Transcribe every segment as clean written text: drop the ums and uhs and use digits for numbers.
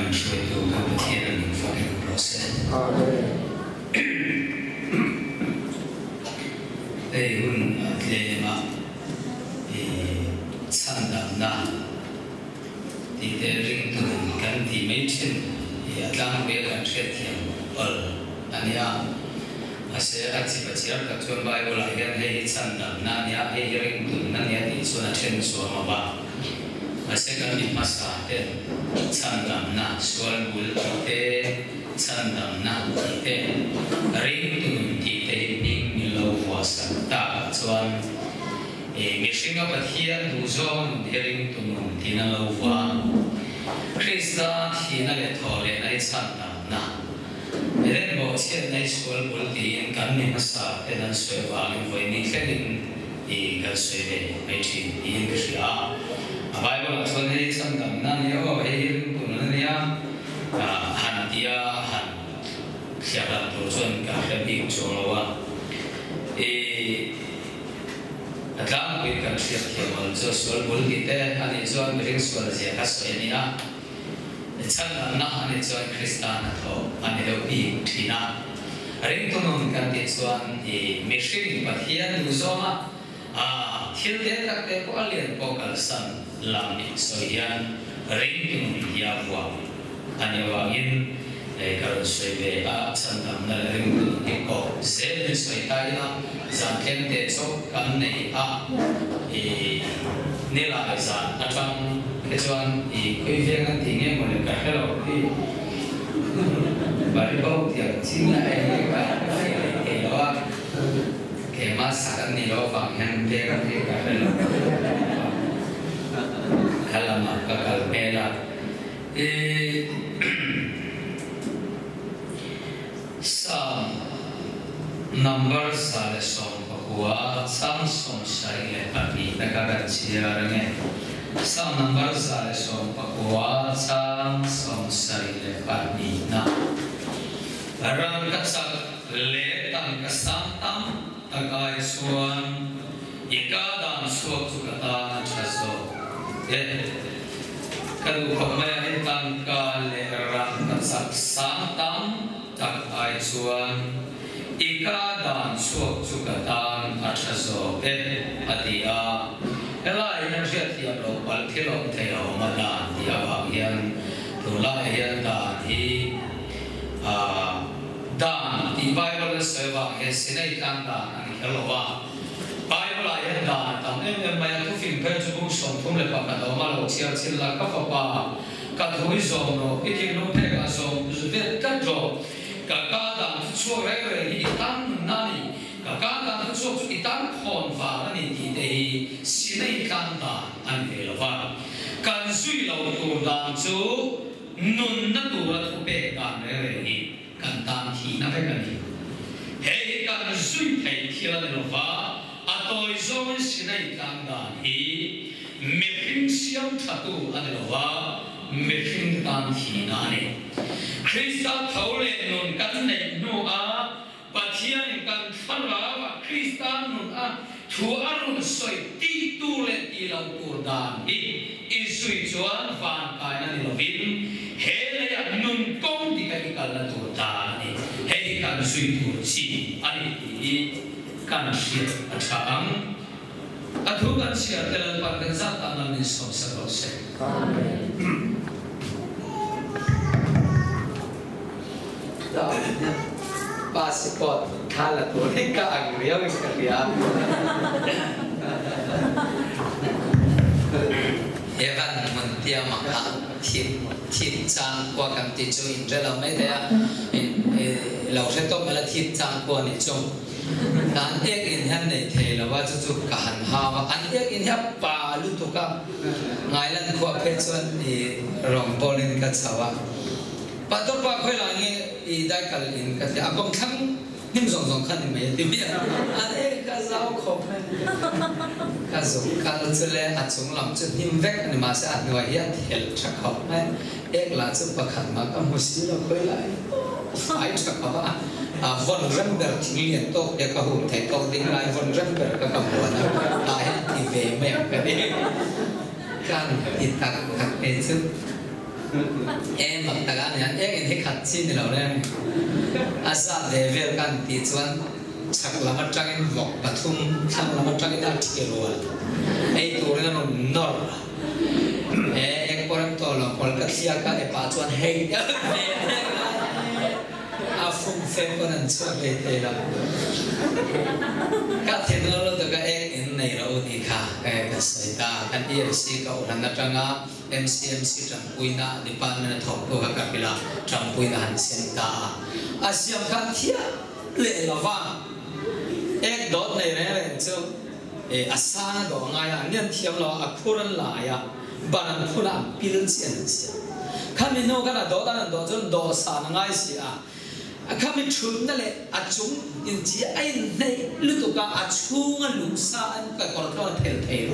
kan shui tu kan pathian an in fakin process ei hun lema chan dam na ti te ring tu kan ti mai thin atlang be kan thret thiam ol ania ase achi pachir ka chon bible la hian hei chan dam na nia hei ring tu na nia ti chuna then so ma ba ase kan mi masa te chan dam na sual bul te chan dam na te ring tu ti te ning mi lo wa sa ta chuan mi singa pathian du zong ring tu ti na lo wa Krista thi na le thole nai chan dam na Eren bo chen nai sual bul ti kan mi masa te dan soi wa mi voi ni khelin I kan soi le mai thi in kria Bible la chon hei chan dam na ni o hei ring tu na nia han tia han khia la tu chon ka le bi chong lo wa atlang wi kan khia khia mal cho sual bul ti te ani chon ring sual je ka soi ni na chan dam na ani chon Kristan tho ani lo bi thina ring tu non kan ti chuan mission pathian du zoma thil te tak te ko alien ko kal san lam ni so hian ring tu ya wa ani wa in kal soi ve a chan dam na ring tu ni ko zel ni soi tai na zan ken te chok kan nei a ni la zan atang ke chuan koi ve ngan ti nge mo le ka hello ti bari bo ti chin na ka ke lo ke ma sa kan ni lo wa han te ka te ka hello kalama ka kalmela Psalm number sale som bahua sam som sai le pani nakaga chiarange Psalm number sale som bahua sam som sai le pani na ran ka sak le tan ka sam tam takai suan ikadan suak sukata chaso kadu khomaya tan ka le ran ka sak sam tam takai suan ikadan suak sukatan achaso atia ela ina sia tia lo pal thilom theo madan tia ba hian tula hian dan hi dan ti bible seva he sinai kan dan ani helova bible hian dan tam em mai tu film pe chu som thum le pa ka do ma lo chia chil la ka pa ka thui som no ikin no pe ka som zvet ka jo Kakadang suo rere itan nani kakadang suo itan khon fa nani ti dei sinai kanta an velova kan sui lo tu dan chu nun na tu ra tu pe kan rere ni kan tan thi na pe kan ni hei kan sui thei thila velova atoi zon sinai kanta hi me phim siam thatu an velova me phim tan thi na ni Krista thole nun kan nei nu a pathian kan tharwa wa Krista nun a thu arun soi ti tu le ti lo tur dan I sui chuan van kai na ni lovin he le ya nun kong ti ka ikal la tur dan ni he kan sui tur chi ani ti kan sia athang athu kan sia tel pan kan sa ta na ni som sa lo se amen passport kala tu ni ka agriya ni kariya evan mantia maka thit chang kwa kam ti chu in rela mai da lo se to mala thit chang kwa ni chu dan ek in han nei the la wa chu ka han ha wa an ek in ha pa lu tu ka ngai lan kwa phe chuan ni rong polin ka chawa Pator pa khoi la nge I dai kal in ka ti akom thang nim zong zong khan me ti bia ane ka zau khop ka zo ka chule a chung lam chu nim vek ani ma sa at noi ya thel tha khop me ek la chu pakhat ma ka musi la khoi lai ai tha khop a von rember thilian to ya ka hu thai to ding lai von rember ka ka mo na ai ti ve me ka ni kan ti tak tak e chu em mặc ta cái này em thấy khát xin thì lâu đấy asa level kan ti chuan chak lama tangin vok pathum thang lama tangin artikelo ei tur na non nor ek poram to lo kolkatia ka e pa chuan hei a fum fe konan chuan be te la ka theno lo to ka ek in nei ro ti kha ka sai ta kan EFC ka uran na tanga MCMC Trampuina Department of Thok ka kapila Trampuina han sen ta asiam kan thia le lava ek dot nei re chu e asana do nga ya nian thiam lo akhuran la ya banan phuna pilin chen sia khamino kana do dan do chun do sa ngai sia kami chun na le achung in ji ai nei lu to ka achunga lu sa an ka kol kol thel thel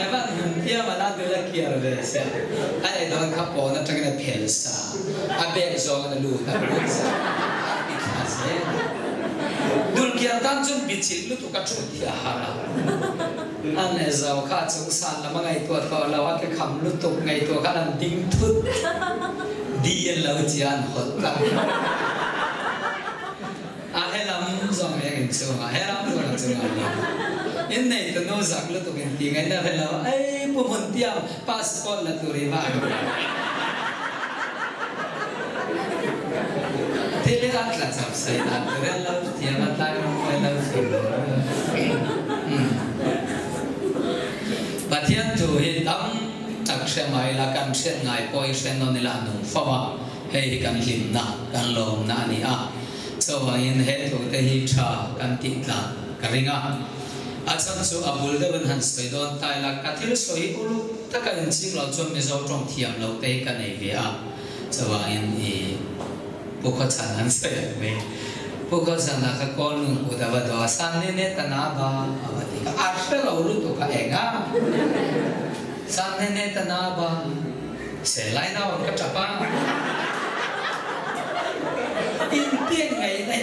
eva dia mana de la kia re se ai don ka po na tang na phel sa a be zo na lu ta lu sa because dul kia tan chun bi chil lu to ka chu dia hara an ne zau kha chung san la ma ngai to to la wa ke kham lu to ngai to ka nan ding thut dian lau jian hot ka a helam zong yang chung a helam zong chung a in nei to no zak lu to gen ti ngai na helam ai pu mon tiam passport la tu ri ba tele rat la sap sai na re lau tiam ta no ko lau fi pathian tu hi tam tak se mai la kan se ngai poi se no ni la nu fa wa hei kan lim na kan lom na ni a so wa in he to te hi tha kan ti tla ka ringa a chang chu abul de ban han soi don tai la ka thil soi ulu ta kan ching lo chom me zo trong thiam lo te ka nei ve a so wa in e pu kho chan han se me pu kho chan na ka kon nu u da ba do san ne ne ta na ba a ti ka a se lo lu to ka enga san ne ne ta na ba se lai na on ka chapa in tiên ngày này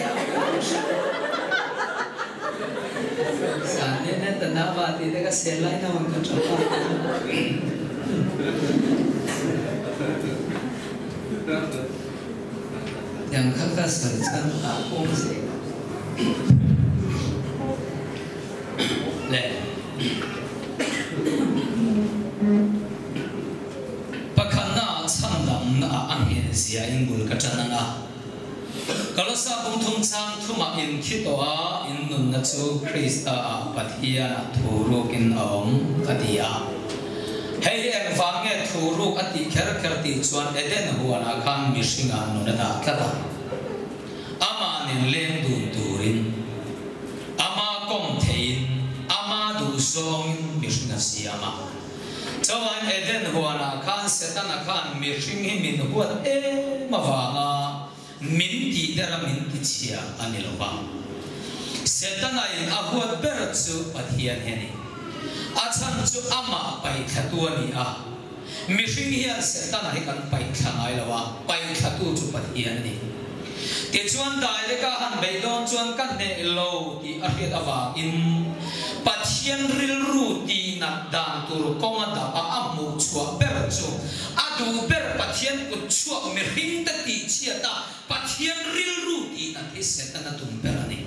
san ne ne ta na ba ti ka se lai na on ka chapa yang kakak serkan aku sih le pakana chandam na angin sia inggul kacana kalau sabung thung chang thuma in khitoa in nun na chu Krista pathia thurukin om katia hei em vange thuruk ati kher kher ti chuan eden huana khan mishinga nuna da tlata ama nin lem dun turin ama kom thein ama du song mishinga siama chawan eden huana khan setana khan mishingi min huat e mawanga min ti dara min ti chia anilowa setana in ahuat ber chu pathian heni achan chu ama pai thatu ni a mihring hian setana hi kan pai thangai lawa pai thatu chu pathian ni ti chuan dai le ka han beidon chuan kan ne lo ti a riat awa in pathian ril ru ti na dan tur konga da a amu chua ber chu adu ber pathian ku chua mihring ta ti chia ta pathian ril ru ti na ti setana tum ber ani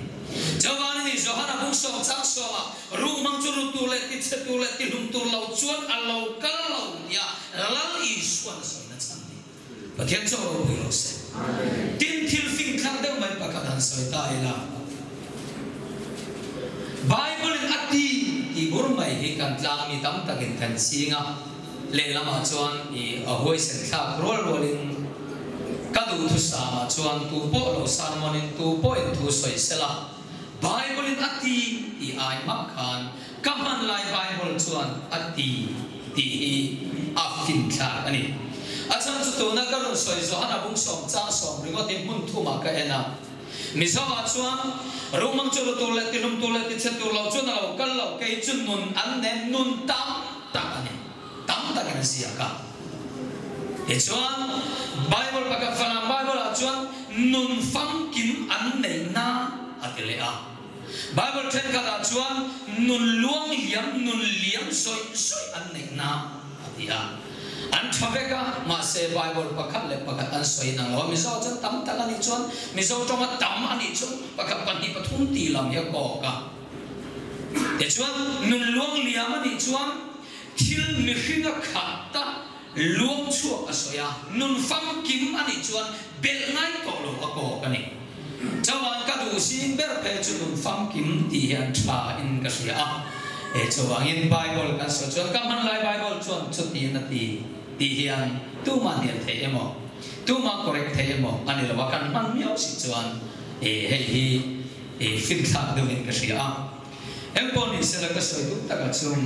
jawani ni Johana bung so chang so ma ru mang chu ru tu le ti che tu le ti lum tu lau chuan a lau kal lau ya lal i suan so na chang ni pathian cho ro wi lo se tin thil fing thang de mai pa ka dan soi ta ila Bible in ati ti bur mai hi kan tlang mi tam takin kan singa le lama chuan i a hoi sen tha rol rolin kadu thu sa ma chuan tu po lo san monin tu po in thu soi sela Bible in ati i ai ma khan kaman lai Bible chuan ati ti afin tha ani acham chu to na karon soi zo hana bung som cha som ringo tin mun thu ma ka ena misawa chuan romang chu to le tinum to le ti che tu lo chu na lo kal lo ke chun nun an ne nun tam ta ani tam ta kan sia ka e chuan Bible pa ka fana Bible a chuan nun fang kim an nei na atile a Bible ten ka da chuan nun luang liam nun liam soi soi an nei na adia an thaveka ma se Bible pakhat le pakhat an soi nang lo mizo chon tam tak ani chon mizo toma tam ani chon pakhat pani pathum ti lam ya ko ka te chuan nun luang liam ani chuan thil mi hringa khata luang chu asoya nun fam kim ani chuan bel ngai ko lo ko kani chawan ka du sin ber pe chu nun fam kim ti hian tha in ka sia e chawang in Bible ka so chuan ka man lai Bible chuan chu ti na ti hian tu ma nian the emo tu ma correct the emo ani lo kan man miao si chuan e hei hi e fin thak du in ka sia em pon ni se la ka so du ta ka chung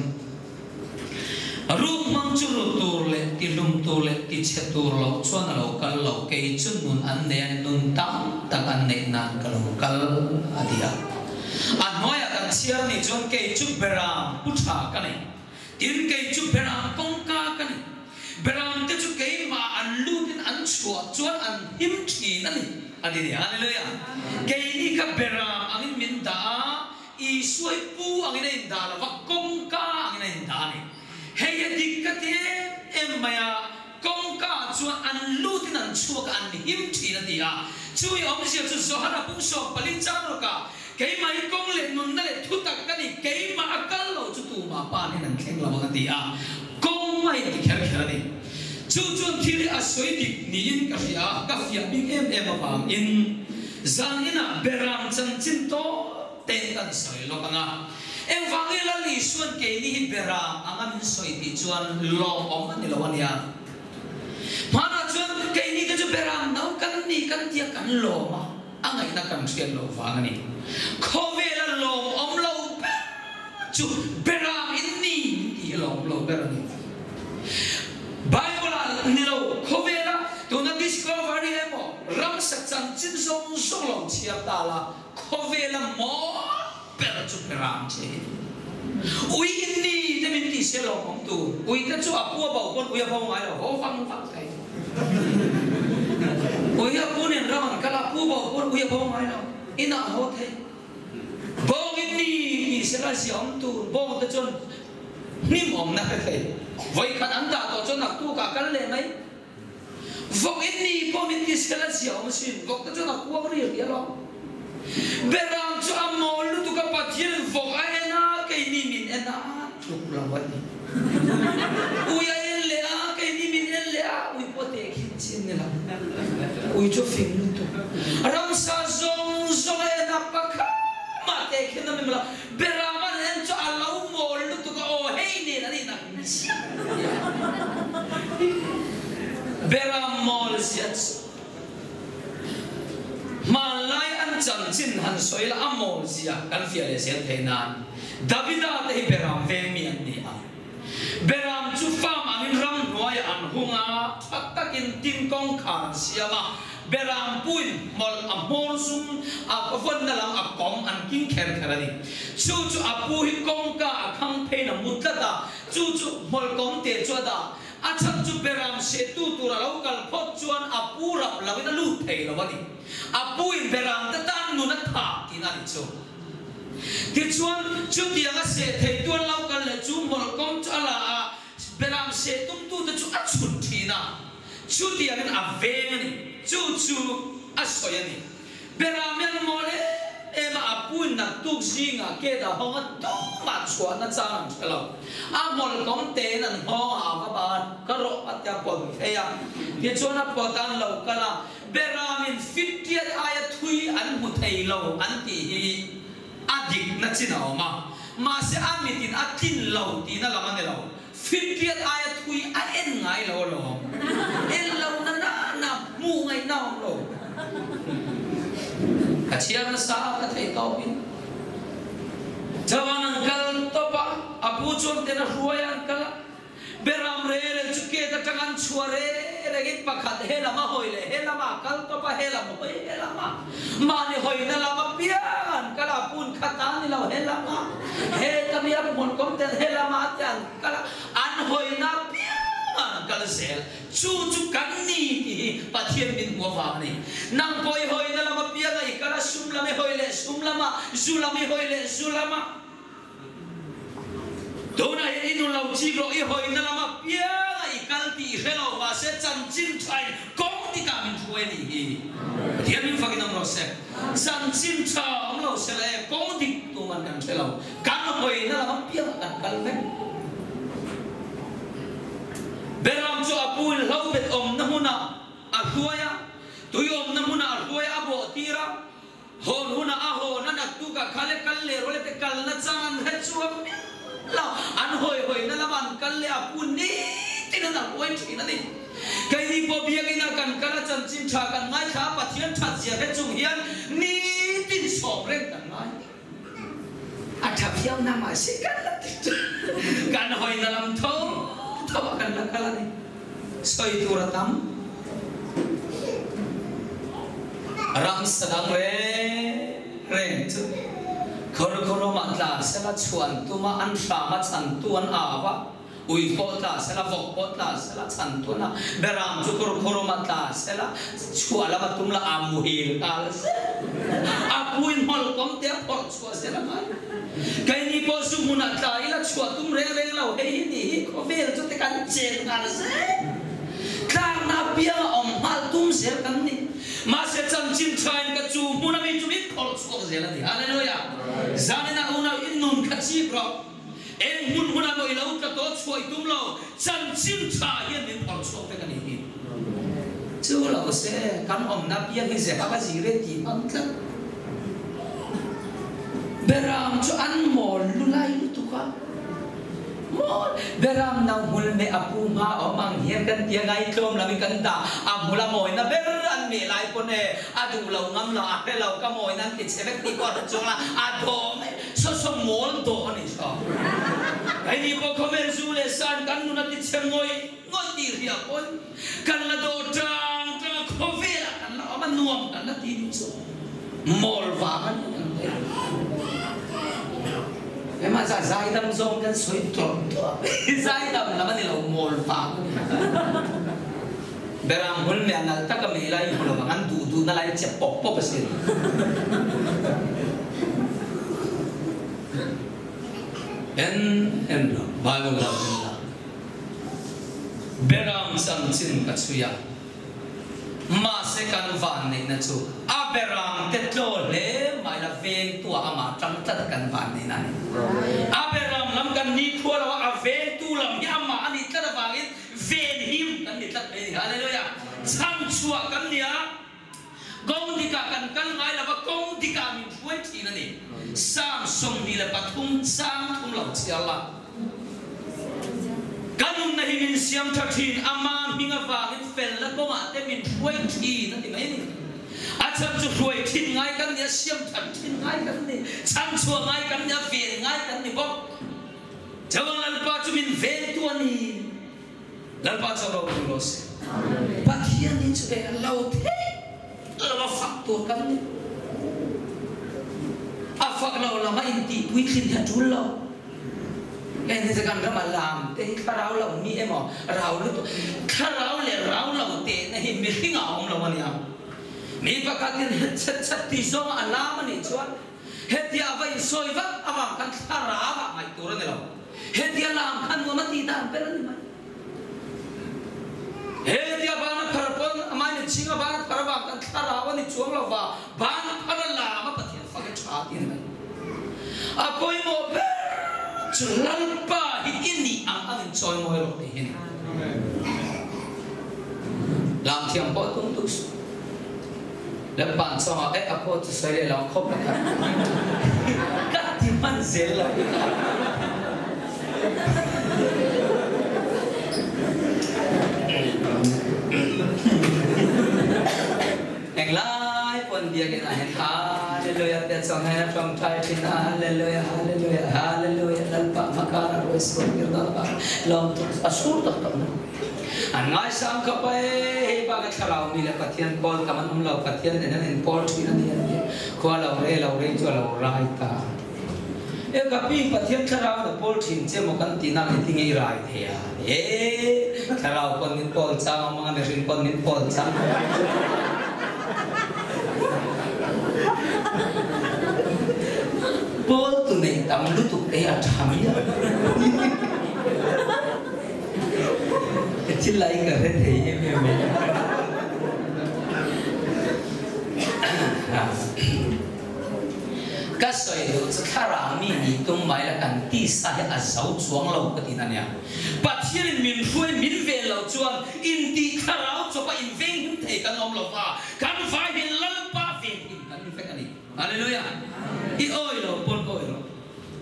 ruk mang chu ru tur le ti lum tur le ti che tur lo chuan lo kal lo ke chun nun an ne nun tam tak an ne na ka lo kal adia an noya kan chiar ni chuan ke chu beram putha ka nei tin ke chu beram kong ka ka nei beram te chu ke ma an lu tin an chua chuan an him thi na ni adi hallelujah ke ni ka beram angin min da i suai pu angin in da la wa kong ka angin in da ni hey dikate emaya kong ka chuan an lutin an chuak an him thi na dia chui om sia chu zohara pu so palin chang ro ka ke mai kong le nun na le thu tak ka ni ke ma akal lo chu tu ma pa ni nan kheng la ma dia kong mai ti kher kher ni chu chuan thili a soi dik ni in ka sia ka fia bing em ma pam in zang ina beram chan chin to te kan soi lo ka nga em vangela li suan ke ni beram angam soi ti chuan lo om ani lo ania mana chuan ke ni ka chu beram nau kan ni kan tia kan lo ma angai na kan thian lo wangani khovela lo om lo chu beram in ni ti lo berani Bible ni lo khovela to na discovery emo ram sak chan chin song song lo chiap ta la khovela mo pero chu peram che ui ni te min ti se lo kom tu ui ta chu apu ba kon ui ba ngai lo ho fang kai ui apu nen ram kala apu ba kon ui ba ngai lo ina ho the bong ni ki se la si om tu bong ta chon ni mom na cái vậy khăn ăn đã to cho nặc tu cả cái lệ mấy vọng ít ni po min ti se la si om sin vọng ta cho nặc ku ba ri lo beram chu amol lu tu ka pathil vok aena ke ni min ena thuk la wa ni uya en le a ke ni min en le a ui pote khin chin ni la ui chu fing lu tu ram sa zong zong ena pakha ma te khin na mi la beram an en chu alau mol lu tu ka o hei ni na ni na beram mol siat malai an chang chin han soi la amol sia kan fia le sen theinan davida te beram ve mi an ni a beram chu fam angin ram noi an hunga thaktakin tin kong khan siama beram puin mol amol sum a pon na lam a kom an king kher kharani chu apu hi kong ka akhang phe na mutlata chu mol kom te choda achak chu beram se tu ra lokal phot chuan apura lawina lu thei lawani apu in beram ta tan nu na tha ti na ni chu ti chuan chu ti anga se thei tu lokal le chu mol kom chala a beram se tum tu ta chu achut thi na chu ti anga aveng ni chu asoyani beram yan mole ema apun na tuk zinga ke da honga to ma chua na chang chalo amol kom te nan ho a ka ba ka ro atya pon eya ti chona potan lo kala beramin 50 aya thui an mu thei lo an ti hi adik na china ma se amitin atin lo ti na lama ne lo 50 aya thui a en ngai lo en lo na mu ngai na lo Kaciyar na sa ka thei tawin jawanan kal topa apu chon te na huayan kala beram re chuke ta tangan chuare regit pakhat helama hoile helama kal topa helama mani hoina lama pian kala pun khatan ni lo helama he tamia mon kom te helama tan kala an hoina pian kala sel chu kan ni ti pathian min mo wa ni nang poi hoina lama pian ai kala sumlame hoile sumlama zulame hoile zulama dona he inu lau chi ro i hoina lama bia ngai kalti hello ma se chan chin thai kong ti ka min thuai ni hi thiam min fakin am lo se chan chin tha am lo se le kong ti tu man kan hello kan hoi na la bia kan kal me beram chu apul lo bet om na huna a huaya tu om na huna a huaya abo tira hon huna a ho na nak tu ka khale kal le role te kal na chan he chu la an hoi hoi na la ban kal le apun ni tin na hoi thi na ni kai ni bo bia kai na kan kala chan chin tha kan ngai kha pathian tha zia he chung hian ni tin som reng kan ngai a tha phiao na ma se kan hoi na lam tho tho kan la kala ni soi tu ra tam ram sadang reng chu khoro matla sela chuan tuma an sama chan tuan awa ui potla sela vok potla sela chan tuna beram chu khoro matla sela chuala matumla amuhil kal apuin hol kom te por chua sela mai kai ni po su munatla ila chua tum re lo hei ni ko vel chu te kan chen kal se kang na pia om mal tum sel kan ni ma se chan chin thain ka chu munami chu mit por chua sela ni hallelujah zanina una innun khachi pro en mun huna mo ilau ka to choi tum lo chan chin tha yen min por chua pe kan ni chu lo se kan om na pia ki se ka ji re ti ang tla beram chu an mol lu lai lu tu ka mol beram na hul me apu nga omang hian kan tia ngai klom la mi kan da amula moi na ber an me lai ko ne adu lo ngam la pe lo ka moi nan ti chevek ti ko chung la ado so mol do ni so ai ni bo ko vel zu le san kan nu na ti chengoi ngoi ti ria kon kan la do tang ka ko vela kan la ma nuam kan la ti ni so mol va kan mà giải đâm rong cái suy trộn giải đâm là cái điều mồm phẳng beram hul me na ta ka me lai hul ma ngan du na lai che pop pop se en Bible la beram sam chin ka chuya ma se kan van nei na chu a beram te tlo le mai la ven tua ama tang ta kan van nei na a beram lam kan ni thua la a ven tu lam ya ma ani ta da wangin ven him kan ni tat me hallelujah cham chua kan nia gong di ka kan ngai la ba gong di ka min thuai thi na ni sam som ni la pathum sam thum lo chi Allah kanum na hingin siam thathin aman hinga wangin fel la ko ma te min thuai thi na ti mai ni acham chu thuai thin ngai kan nia siam thathin ngai kan ni cham chua ngai kan nia ven ngai kan ni bok jawang lan pa chu min ven tu ani lan pa cha ro lo se pathian ni chu e lo the lo faktor kan ni a fak lo la mai ti pui thin ha chu lo en ni se kan ra ma lam te kharau lo ni emo rau lo kharau le rau lo te na hi mi hinga om lo mania mi pakatin chat ti song alam ni chuan hetia vai soi va awang kan thara va mai tur ni lo hetia lam khan mo ma ti dan per ni ma hetia bana pharpon amai ni chinga bana pharwa kan thara va ni chuang lo va bana pharala ma pathian fa ke cha ti mai apoi mo chulan pa hi ini ang choi mo lo te hin lam thiam po tung tuแล้วปานสองเอ๊ะอโคตรสวยเลยเราครบแล้วครับกัดที่มันเสียเลยแห่งไล่คนเดียวกันเห็นฮาเลลูยาเด็ดสองให้ฟังไทยพินาฮาเลลูยาฮาเลลูยาฮาเลลูยาแล้วปะมาการรวยสวยกันแล้วปะลองตัวอสูรตัดต่ออันง่ายสังกัปไปบางคราวมีแล้วปะเทียนบอลกับมันเราปะเทียนนั่นเองบอลที่นั่นเนี่ยขวาเราเร่จัวเราไร้ตากับพี่ปะเทียนคราวเนี่ยบอลทีมเจ้ามันกันตีนั่นที่ไงไร้เทียคราวคนนี้บอลจ้ามันกันเป็นคนนี้บอลจ้าบอลตัวนี้ตามลุตุเตะทำยัง chỉ lại cả thế thì em các sợi đồ sẽ khá là mini tung máy là cần tí sai ở sáu chuông lâu cái gì này nha, bắt hiện mình khui mình về lâu chuông in tí khá lâu cho phải in về những thế cái ông lâu pha, cần phải hiện lâu pa về in cần phải cái này, Hallelujah, ý ơi lâu bốn ơi lâu,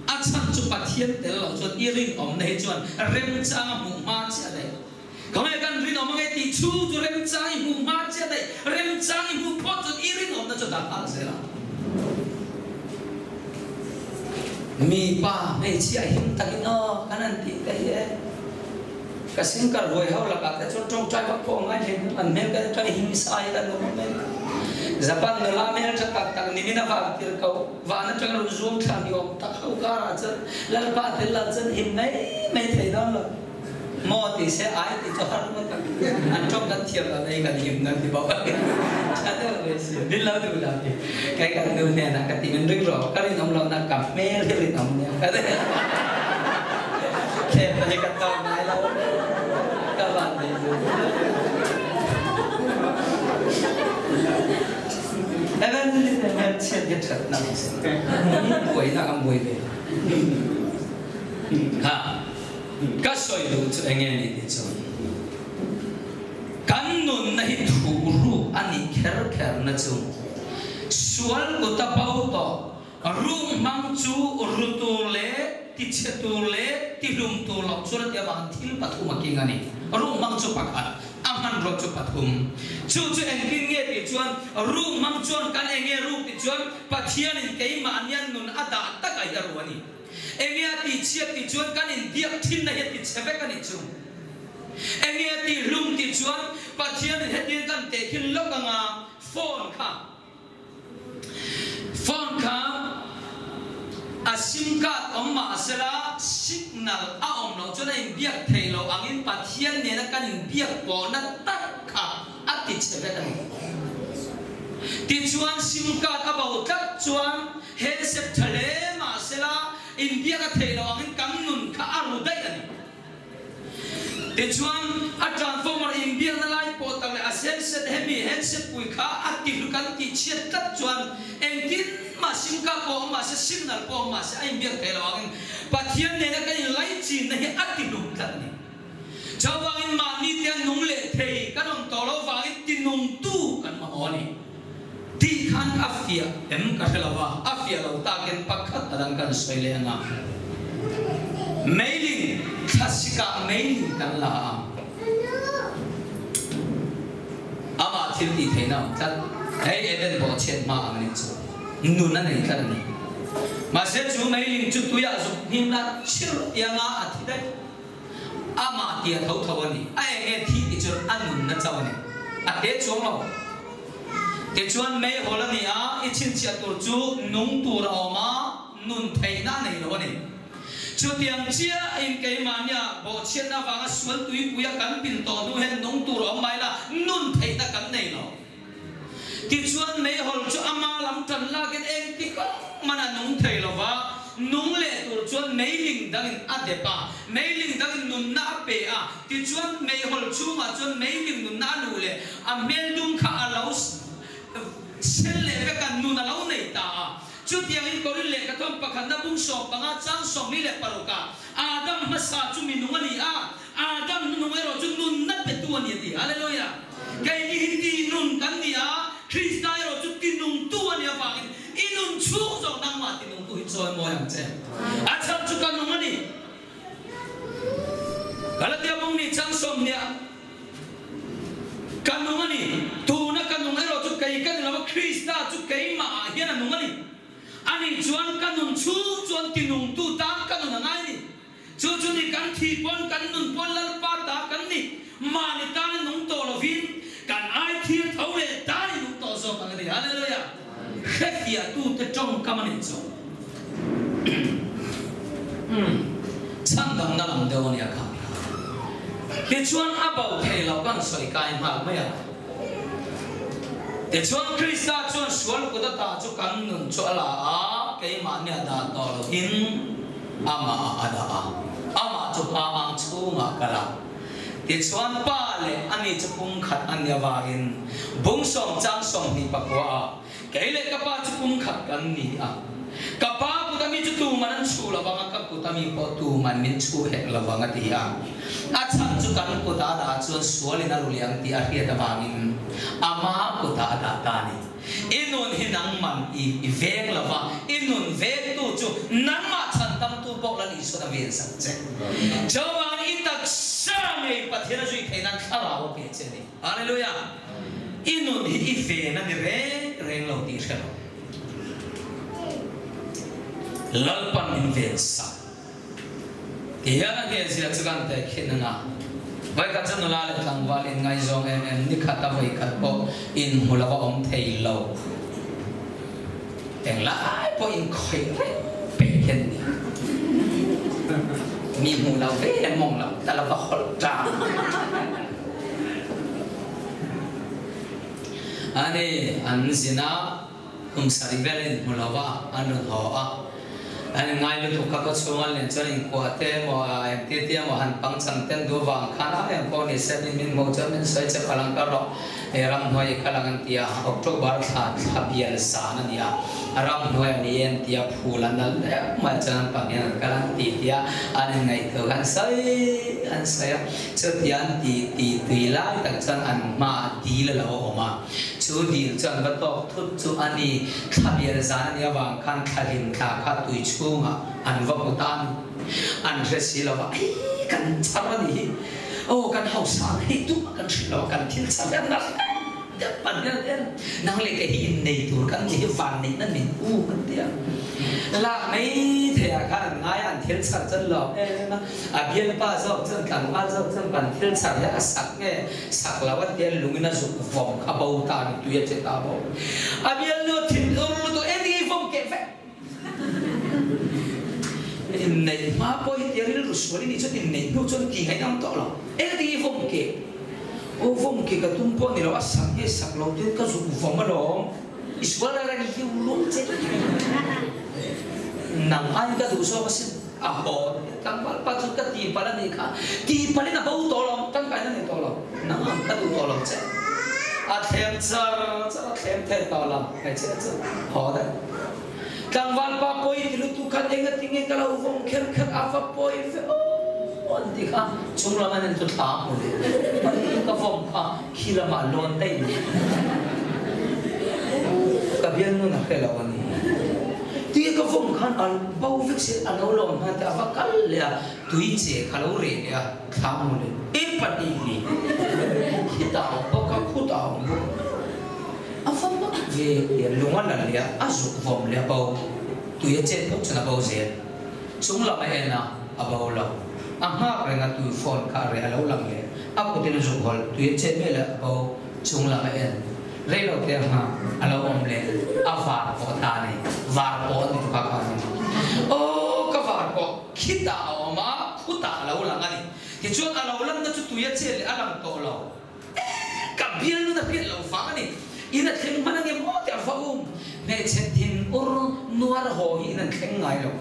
ắt chắn cho bắt hiện thế lâu chuông ý ring ông này chuông rem trang mùng ma chia đây, không ai cần ring ông nghe tí chu cho rem trang mùng ma chia đây, rem trang mùng pot cho ý ring ông nó cho đặt ăn sẽ là mi pa me chia him takino kanan ti cái kasin kar roi hau la ka chon trong trai bắc phong ai hen an men cái trai him sai la no men Japan no la men cha tak ni na va tir ko va na trai ro zoom than yo tak hau ka ra cha la pa te la chen him nei me thei đó là mo ti se ai ti cho har ma an trong kan thiam la nei kan him na ti ba cha de le si din la du la cái kan nu ne na ka ti men ring ro ka rin ông lo na kam me le rin ông ne ka de ke pa ka to nai la ka ba de even li ne me che de chat na se buổi na am buổi de ha các soi đồ cho anh em này cho căn nôn này thủ ru anh kher kher na chung sual của ta bao to rum mang chu rutu le ti chetu le ti rum tu lok surat ya bang thil pathum akingani rum mang chu pakhat aman ro chu pathum chu anh kinh nghe ti chuan rum mang chuan kan enge ru ti chuan pathian in kei ma nian nun ada takai arwani Engia ti chiat ti chuan kan in diak thin na het ti cheve kan in chung Engia ti lum ti chuan pathian het ti kan te thin lok anga phone kha a sim card omma asela signal a om no chuan in biak thei lo angin pathian ne na kan in biak po na tak kha a ti cheve kan ti chuan sim card about tak chuan headset thale ma asela India ka thei lo angin kam nun kha aru dai ani te chuan a transformer India na lai po tang le asset hemi headset pui kha ati lu kan ti chiat tat chuan engkin ma sim ka po ma se signal po ma se India thei lo angin pathian ne na kan lai chi na he ati lu tat ni chawangin ma ni tian nung le thei kan om to lo wangin tin nung tu kan ma oni ti khan afia em ka helawa afia lo ta ken pakhat adang kan soile nga mailing khasika mailing kan la ama thil ti theina tat hey even bo chen ma ang ni chu nu na nei kan ni ma se chu mailing chu tu ya zu him na chil ya nga athi dai ama ti thau thau ni ai nge thi ti chu anun na chaw ni a he chuang lo te chuan mei holani a ichin chia tur chu nung tur oma nun theina nei lo ni chu tiang chia in ke mania bo chen na wanga sual tui puya kan pin to du hen nung tur om mai la nun theina kan nei lo ti chuan mei hol chu ama lam tan la gen eng ti ko mana nung thei lo wa nung le tur chuan mei ling dangin adepa mei ling dangin nun na pe a ti chuan mei hol chu ma chuan mei ling nun na lu le a mel dum kha a lo sen le ve kan nu na lo nei ta chu tiang in korin le ka thom pakhan na bung so panga chang som mi le paruka adam masa chu mi nu ani a adam nu ngai ro chu nun na pe tu ani ti hallelujah kai ni hindi nun kan ni a krista ro chu tin nung tu ani a wangin inun chu zo nang ma tin nung tu hi choi mo yang che a cham chu kan nu ani galatia bung ni chang som nia kanungani tu na kanungai ro chu kai kan lawa krista chu kai ma hian anungani ani chuan kanun chu chuan tinung tu ta kanun ngai ni chu ni kan thi pon kan nun pon lal pa ta kan ni ma ni ta nung to lo vin kan ai thi thau le ta ni nung to so kan ni hallelujah khefia tu te trong kamani cho sang dang na lam de oni akha te chuan abau thei lo kan soi kai ma mai a te chuan krista chuan sual ko ta chu kan nun chu ala a ke ma nya da to lo in ama ada a ama chu pa ang chu nga kala thì chuan pa le ani chu pum khat ania wangin bung som chang som ni pakwa ke le ka pa chu pum khat kan ni a ka pa ku tami chu tu manan chu la wanga ka ku tami po tu man min chu he la wanga ti a chan chu kan ku ta da chuan sualina ruliang ti a ria ta wangin ama ku ta da ta ni inun hinang man I veng lava inun veng tu chu nan ma chan tam tu bok la ni so da ven sang che chawang itak sang ei pathena zui thainan thara o pe che ni hallelujah inun hi I ve na ni reng lo ti khalo lalpan in ven sa ya na ge sia chukan te khinanga vai ka chan la le tang wal in ngai zong em ni khata vai khat po in hulawa om thei lo teng lai po in khoi pe khen ni mi mu lao ve mong lao ta la va khol ta ane an zina sari velen hulawa an ho a anh ngay lúc thuộc các số anh lên cho nên qua thế mà em tiếp theo mà hành bằng chân tên đồ vàng khá là em có thể sẽ mình một cho nên sẽ phải làm cái đó ram nói cái là cái tia October thà biar sana dia ram nói anh em tia phulan đó mà cho nên bằng em cái là tia anh ngày thường anh sẽ cho tia tùy lại tất chân anh mà đi là lâu mà chú đi chân bắt đầu thut chú anh đi thà biar sana dia vàng khăn kharin khá tùy chú mà anh vợ của ta anh sẽ xí là vậy cần sao đi ô cần học sáng hết tu cần lo cần thiên sáng em nói bản nhân năng lực cái hình này tuổi cần cái vàng này nó mình cần tiền là mấy thầy các ngay anh thiên sáng chân lo à biên ba giờ chân cần ba giờ chân bản thiên sáng là sắc nghe sắc là vấn đề lùng nó dục vọng khá bao ta được tuyệt chế ta bao à biên nó thiên nó em đi vọng kẹt vậy này mà bôi tiền đi rồi số đi cho tiền này nó cho tiền hay năm đó là em đi vòng kề ô vòng kề cái tung bò này là sắc lâu thì cái dụng vòng mà đó Israel là cái gì luôn chứ nằm ai cái đủ số bác sĩ à bỏ tăng bát bát cái tiền bát này cả tiền bát này bao to lắm tăng cái này to lắm nằm ăn cái đủ to lắm chứ à thêm thêm to lắm cái chứ họ đấy Kang wan pa poi dilutukan ingat kalau vong ker apa poi on dikha chungla manen tu ta mo le ka vong ka khila ma lon tai ka bian no na khela wani ti ka vong khan al bau vik se alo lom ha ta va kal ya tui che khalo re ya tha mo le e pati ni khita o ka khuta o afam ba ve ya lungan la ya azuk vom le bau tu ye chen ko chana bau ze chung la mai na abau la aha renga tu phone ka re alo lang le aku tin zu hol tu ye chen me la bau chung la mai en re lo te ha alo om le afa ko ta ni va ko ni ka ka ni o ka va ko khita o ma khuta alo lang ani ki chuan alo lang na chu tu ye chen le alang to lo ka bian na pin lo fa ani ina theng mana nge mo te fa ne chen tin ur nuar ho ina theng ngai lo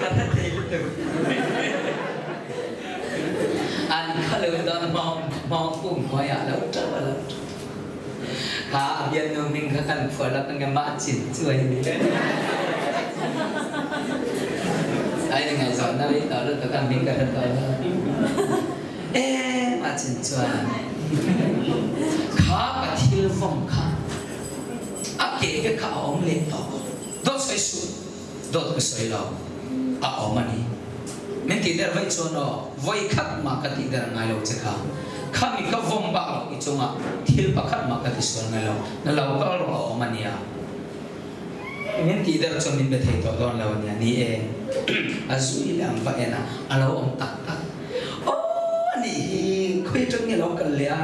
ka ta te lu an khalo don mo kum mo ya lo ta lo ka bian no ming ka kan phở la kan ma chin chuai ni ai ngai zon na ri ta lo ka kan ming ka ta ma chin chuai khá cả thiên phong khá áp kể cái khá ống lên đó đốt xoay xuống đốt cái xoay lâu à ống anh mình thì để vậy cho nó vậy khắc mà cái thì để ngay lâu chứ khá mình có vong bạc lâu cái chỗ mà thiên bạc khắc mà cái thì xuống ngay lâu nó lâu có lâu ống anh à mình thì để cho mình biết thấy đó lâu nha ni em à duy làm vậy na à lâu ông tắc ô ni khơi trong nghe lâu cần lẽ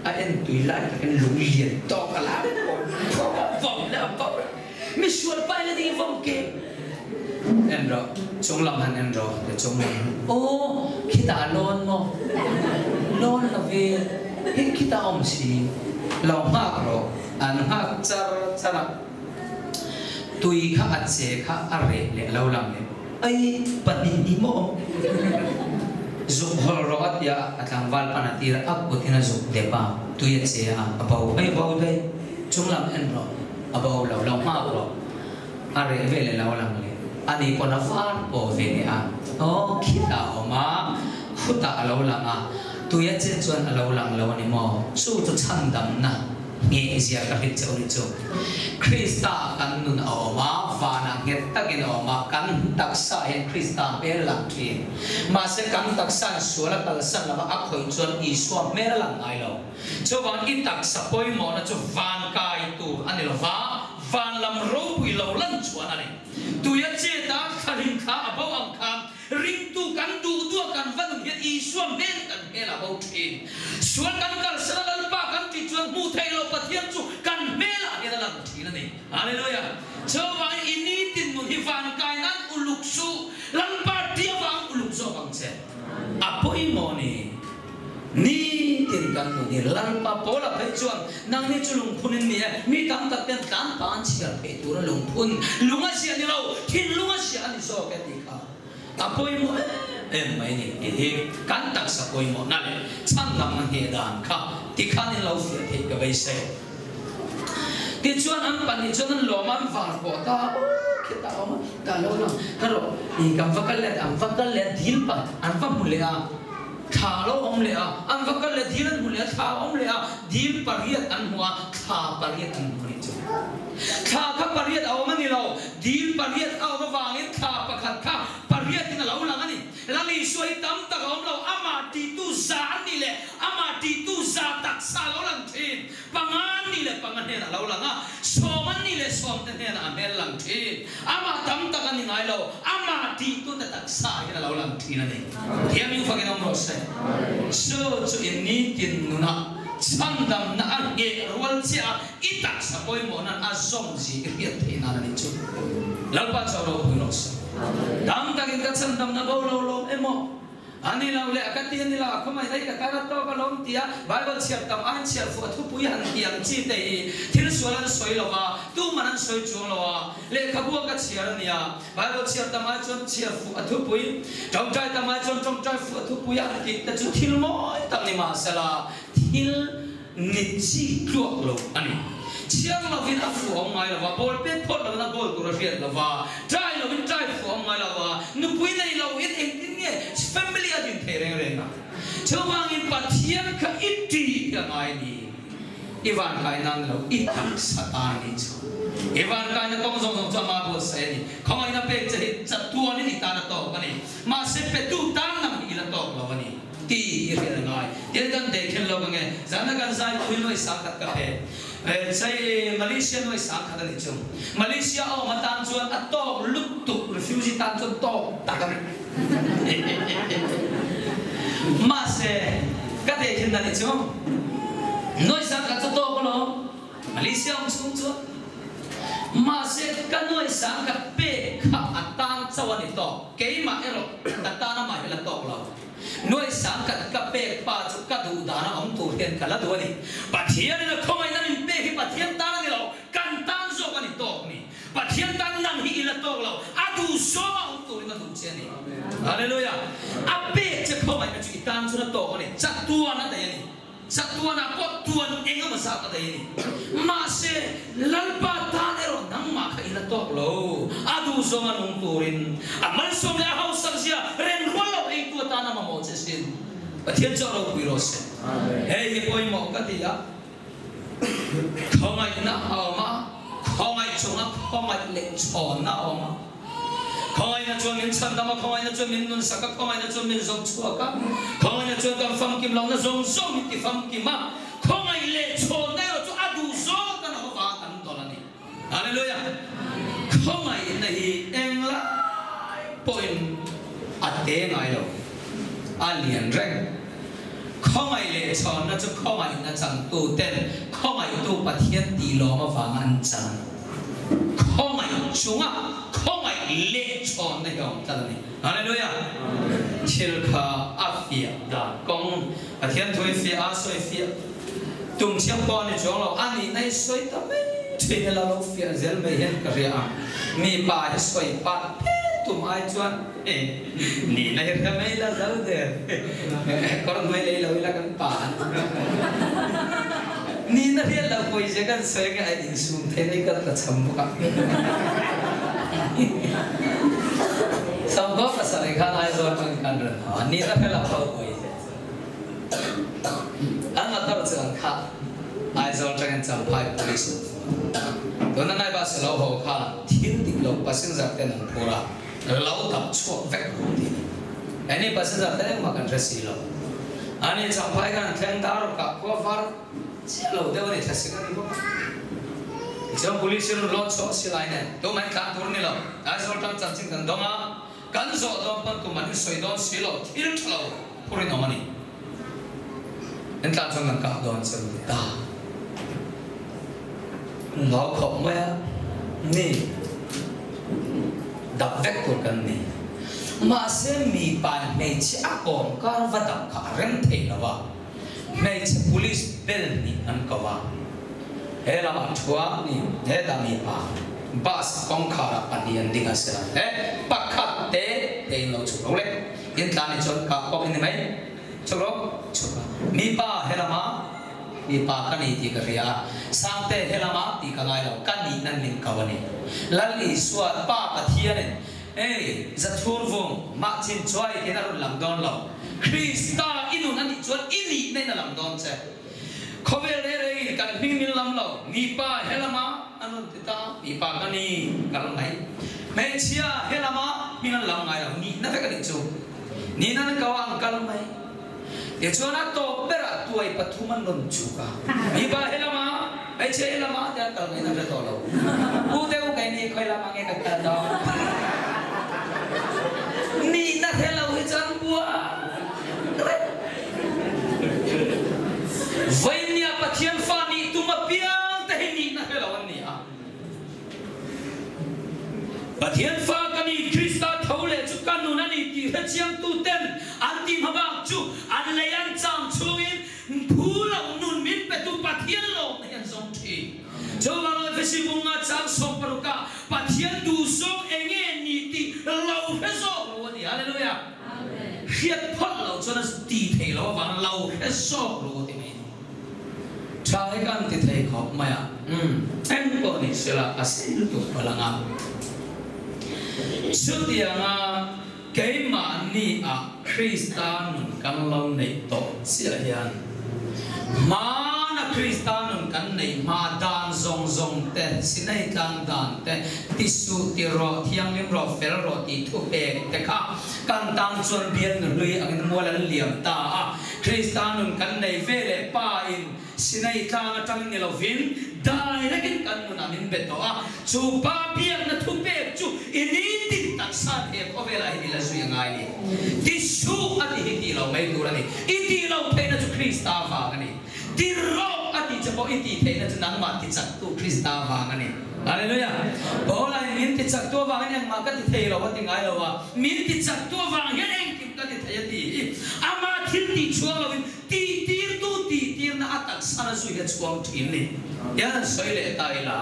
anh tùy lại cái lũ liền to cả lá đấy vòng là vòng mình xuôi bay lên đi vòng kề em rồi chúng làm hành em rồi để chúng ô khi ta lon mà lon là về hết khi ta om gì lòng hạc rồi anh hạc char tùy khá ăn xe khá ăn rẻ lẹ lâu làm lẹ ấy bận đi mò dục hol roat ya atlang val panatira ap putina dục depa tu ye se abau ai bau dai chunglam en ro abau lo ma ro are vele la lang le ani pona fan po ve ni a o khita oma khuta lo lang a tu ye chen chuan alo lang lo ni mo su tu chan dam na nge isia ka hit chori chu Krista kan nun oma vana nget takin oma kan taksa hen Krista per lang thin ma se kan taksa suala kal san lama akhoi chuan I swam mer lang ai lo chu wan I taksa poi mo na chu van kai tu ani lo va van lam ro pui lo lan chuan ani tu ya che ta kharin kha abo ang kham ring tu kan du tu kan van het I swam men kan hela abo thin sual kan kal san lal pa kan ti chuan mu thei lo pathian chu kan mela ni lang thin ani hallelujah so wai ini tin mun hi van kai nan uluk su lan pa dia wang uluk so bang che apoi mo ni tin kan mun ni lan pa pola pe chuan nang ni chulung phunin ni mi tam tak ten kan pan chiar pe tu lung phun lunga sia ni lo thin lunga sia ni so ke ti kha apoi mo em mai ni hi kan tak sa poi mo na le chan lam na he dan kha ti kha ni lo fi the ka bai se ti chuan an pan ni chuan lo man var po ta kita oma ta lo na ka ro ni kam vakal le dil pa an va mu le a tha lo om le a an vakal le dil an mu le tha om le a dil pariat an huwa kha pariat an mu ni chu kha ka pariat aw man ni lo dil pariat aw ma wangin kha pakhat kha pariat ni lo lang ani lali soi tam ta om lo ama ti tu za ni le ama ti tu za tak sa lo lang thin pangan ni le pangan he na lo lang a soman ni le som te he na mel lang thin ama tam ta kan ni ngai lo ama ti tu ta tak sa he na lo lang thin ani thiam yu fa ke nom ro se so chu in ni tin nu na chandam na ange rwal chia itak sa poi mo nan azom ji riat the na ni chu lalpa chawlo puno sa dam ta ke chandam na go lo emo ani la le akati ani la khomai dai ka tara to ka lom tia bible chiap tam an chiap fu thu pui han tiang chi te thil sualan soi lo wa tu manan soi chu lo wa le khabu ka chiar ania bible chiap tam an chon chiap fu thu pui tong trai tam an chon tong trai fu thu pui an ti ta chu thil mo tam ni ma sala thil ni chi klok lo ani chiang lo vin afu ong mai la wa bol pe phot lo na bol ku ra fiat la wa trai lo vin trai fu ong mai la wa nu pui nei lo it eng tin nge family a din the reng reng na chawang in pathian kha iti ka ngai ni iwan kai nan lo itam satan ni chu iwan kai na kong zong zong cha ma bo se ni khong ai na pe che cha tu ni ta na to ka ni ma se pe tu tang na hi la to lo ni ti ri ra ngai ye dan de khen lo nge zana kan sai pui noi sa kat ka he sai Malaysia noi sa khat ni chu Malaysia o ma tan chuan a to luk tu refugee tan chuan to ta ka ma se ka de khen na ni chu noi sa khat to ko lo Malaysia om chung chu ma se ka noi sa ka pe kha atang chawani to ke ma ero ta ta na ma hela to lo noi sang ka pe pa chu ka du da na om tu hen kala du ni pathian na khomai na min pe hi pathian ta ni lo kan tan zo ka ni to ni pathian tan nang hi ila to lo adu so ma om tu na du che ni hallelujah a pe che khomai ka chu tan chu na to ni cha tu na da ni cha tu na ko tu an enga ma sa ka da ni ma se lalpa ta ero nang ma ka ila to lo adu so ma nung tu rin amal so la haus sa sia ren ro ei tu ta na ma mo che sin pathian cho ro pi ro se hey he poi mo ka ti ya khomai na ha ma khomai chung a khomai le chon na o ma khomai na chuan min chan da ma khomai na chuan min nun sa ka khomai na chuan min zong chua ka khomai na chuan kam fam kim long na zong zong ti fam kim ma khomai le chon na ro chu adu zo ka na ba kan to la ni hallelujah khomai na hi eng la point ate ngai lo alien reng khomai le chon na chu khomai na chang tu ten khomai tu pathian ti lo ma wa man chan khomai chunga khomai le chon na yong ta ni hallelujah chil kha afia da kong pathian thui fi a soi fi tum chiam ko ni chong lo ani nai soi ta me thei la lo fi zel me hen ka ria mi pa soi pa tụm ai chuan nỉ này ra mấy là dấu there con mấy lấy lối là con bản nỉ nó biết là quay sẽ cần xoay cái ai định xuống thế này cần là chấm bọc xong đó là sao lại khai ai rồi con cần rồi nỉ nó phải là bao quay anh là tao chẳng khác ai rồi chẳng chấm phải police tôi nói bà sẽ lâu hồ khá thiên định lâu bà sinh ra tên là phổ ra lâu tập chuộc vẹt đi anh ấy bà sinh ra tên mà cần rasi lâu anh ấy chẳng phải cần thêm đào cả qua var sẽ lâu đâu để rasi cái gì không trong police nó lo cho xí lại này tôi mình khám thốn này lâu ai rồi trong chân chính cần đó mà cần rồi đó phần tụi mình xoay đó xí lâu thiên lâu phổ đi nó mà đi nên ta trong ngành cả đó sẽ ta nó không mấy nè đập vét của cần nè mà sẽ mi bàn mấy chiếc ống cả vật đập cả rèm thế nào vậy mấy chiếc police bell nè anh có vậy hè là mặt chua nè hè ta mi bus con khá là anh đi anh đi ngay sẽ hè bắt khát té nó chụp rồi hiện tại này chọn cả có bên này chụp rồi chụp mi pa hè là mà mi pa cái này thì cái gì à sang te hè là mà thì cái này là cái này nên mình câu này lali suat pa pathia này giật thua vùng mặc trên choai thế nào làm đòn lẩu Krista inu anh chuột ini nên là làm đòn chứ không về đây cái mình làm lẩu mi pa hè là mà anh ta mi pa cái này cái này mấy chia hè là mà mình làm ngay là ni nó phải cái gì chứ ni nó câu ang cái này để cho nó to bera tuổi pathuman non chuka mi ba hè là mà mấy chia hè là mà dia tao cái nó to lâu u teu cái này coi là mang cái cái đó ni nó hè lâu hết trơn bua vậy nia pathian pha ni tu mà piang te ni nó hè lâu anh ni à pathian pha cái ni Krista thâu lệ chú căn nụ nani thì hết chiang tu ten anh tìm habang chú anh lấy anh chăm chú in phú lòng nụn miết pe tu pathian lòng này anh giống thì cho vào lời về sự bùng ngã chăm song paruka pathian tu song enge ni ti lâu hết rồi rồi thì hallelujah khiết thoát lâu cho nó tỉ thể lâu vàng lâu hết rồi rồi thì mình trái gan thì thầy khó mày à em có đi sẽ là asil tu balanga trước tiên cái mà ni Krista căn lâu này tổ sẽ hiện mà na Krista căn này mà đàn zong zong tên xin này đàn tên tisu tiro thiang lim ro fel ro ti thu pe te kha kan tang chuan bian lui ang mo lan liam ta Krista căn này về lệ pa in xin này tang tang ni lo vin dai ra kin kan mun amin be to chu pa bian na thu pe chu ini ti tak sa he ko ve la hi la su yang ai ni tisu ati hi ti lo mai tu ra ni iti lo pe na chu Krista va ka ni ti ro ati chapo iti pe na chu nang ma ti chak tu Krista va ka ni hallelujah bo la min ti chak tu va ka ni ma ka ti thei lo wa ti ngai lo wa min ti chak tu va hian eng kim ka ti thei ti ama thil ti chuang lo ti tir tu ti tir na atak sana su he chuang thin ni ya soi le tai la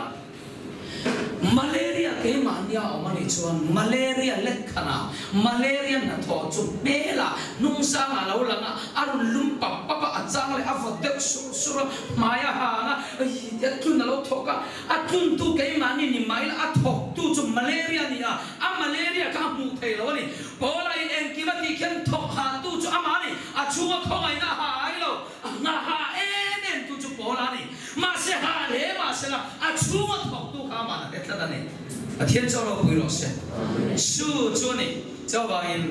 malaria ke mania omani chuan malaria let khana malaria na tho chu bela nung sa ma lo langa arun lum pa pa pa achang le avadek sur maya ha na ya tun na lo thoka atun tu ke mani ni mai la athok tu chu malaria ni a malaria ka mu thei lo ni bola in en kivati khen thok ha tu chu amani a chunga khongai na ha ai lo na ha en tu chu bola ni ma se ha le ma se la a chunga thok tu ka ma na etla da ni a thiên cho lo pui lo se su chu ni cho ba in